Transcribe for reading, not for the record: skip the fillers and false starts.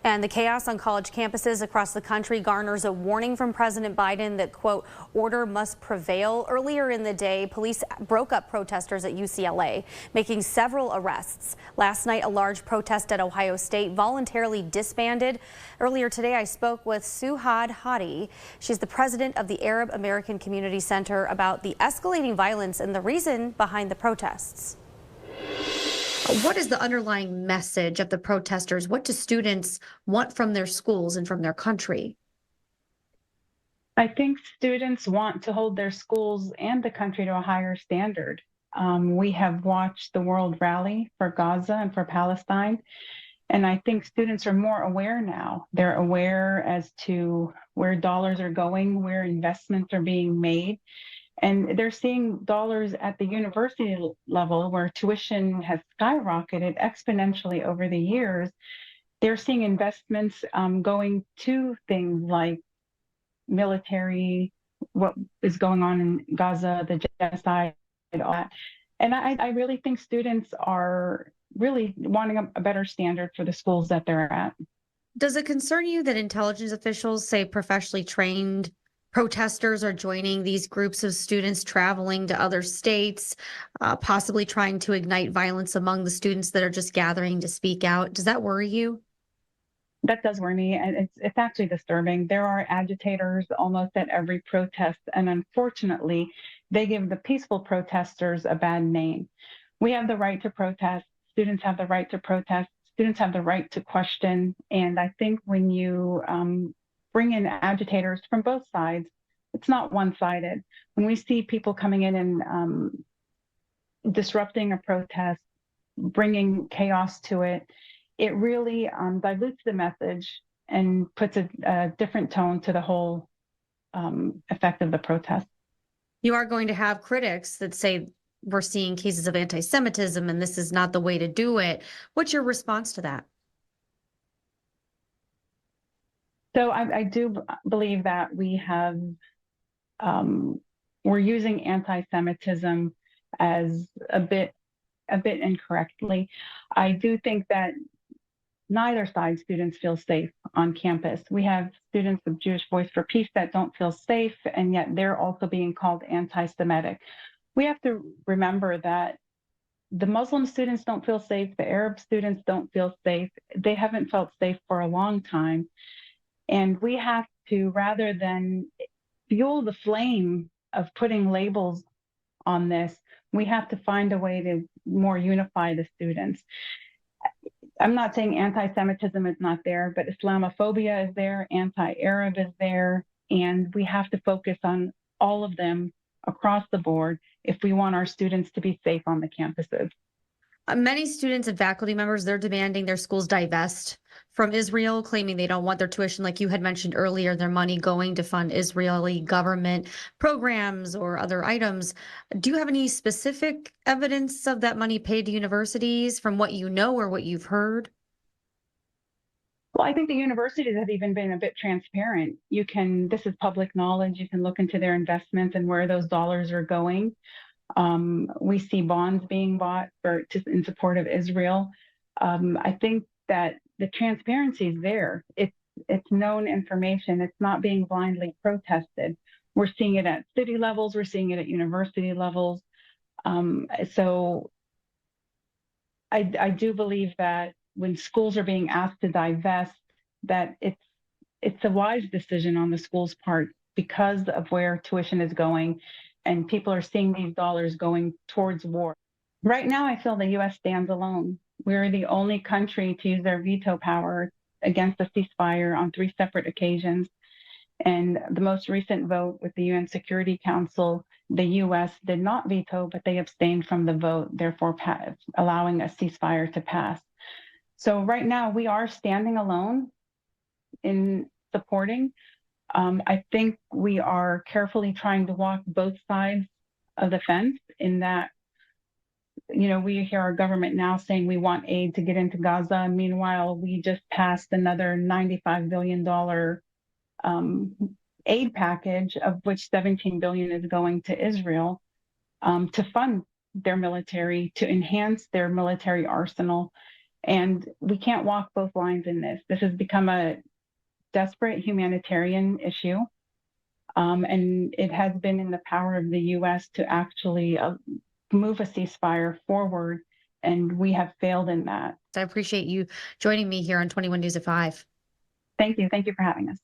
And the chaos on college campuses across the country garners a warning from President Biden that, quote, order must prevail. Earlier in the day, police broke up protesters at UCLA, making several arrests. Last night, a large protest at Ohio State voluntarily disbanded. Earlier today, I spoke with Suhad Hadi. She's the president of the Arab American Community Center about the escalating violence and the reason behind the protests. What is the underlying message of the protesters? What do students want from their schools and from their country? I think students want to hold their schools and the country to a higher standard. We have watched the world rally for Gaza and for Palestine, and I think students are more aware now. They're aware as to where dollars are going, where investments are being made. And they're seeing dollars at the university level where tuition has skyrocketed exponentially over the years. They're seeing investments going to things like military, what is going on in Gaza, the genocide, and all that. And I really think students are really wanting a better standard for the schools that they're at. Does it concern you that intelligence officials say professionally trained protesters are joining these groups of students traveling to other states, possibly trying to ignite violence among the students that are just gathering to speak out? Does that worry you? That does worry me, and it's actually disturbing. There are agitators almost at every protest, and unfortunately, they give the peaceful protesters a bad name. We have the right to protest. Students have the right to protest. Students have the right to question. And I think when you bring in agitators from both sides, it's not one-sided. When we see people coming in and disrupting a protest, bringing chaos to it, it really dilutes the message and puts a different tone to the whole effect of the protest. You are going to have critics that say we're seeing cases of anti-Semitism and this is not the way to do it. What's your response to that? So I do believe that we're using anti-Semitism as a bit incorrectly. I do think that neither side students feel safe on campus. We have students of Jewish Voice for Peace that don't feel safe, and yet they're also being called anti-Semitic. We have to remember that the Muslim students don't feel safe, the Arab students don't feel safe. They haven't felt safe for a long time. And we have to, rather than fuel the flame of putting labels on this, we have to find a way to more unify the students. I'm not saying anti-Semitism is not there, but Islamophobia is there, anti-Arab is there, and we have to focus on all of them across the board if we want our students to be safe on the campuses. Many students and faculty members, they're demanding their schools divest from Israel, claiming they don't want their tuition, like you had mentioned earlier, their money going to fund Israeli government programs or other items. Do you have any specific evidence of that money paid to universities from what you know or what you've heard? Well, I think the universities have even been a bit transparent. This is public knowledge. You can look into their investments and where those dollars are going. We see bonds being bought in support of Israel. I think that the transparency is there. It's known information. It's not being blindly protested. We're seeing it at city levels. We're seeing it at university levels. So I do believe that when schools are being asked to divest, that it's a wise decision on the school's part because of where tuition is going, and people are seeing these dollars going towards war. Right now, I feel the U.S. stands alone. We're the only country to use their veto power against a ceasefire on 3 separate occasions. And the most recent vote with the UN Security Council, the U.S. did not veto, but they abstained from the vote, therefore allowing a ceasefire to pass. So right now, we are standing alone in supporting. I think we are carefully trying to walk both sides of the fence in that, we hear our government now saying we want aid to get into Gaza. Meanwhile, we just passed another $95 billion aid package, of which $17 billion is going to Israel to fund their military, to enhance their military arsenal. And we can't walk both lines in this. This has become a desperate humanitarian issue. And it has been in the power of the U.S. to actually move a ceasefire forward, and we have failed in that. I appreciate you joining me here on 21 News at 5. Thank you. Thank you for having us.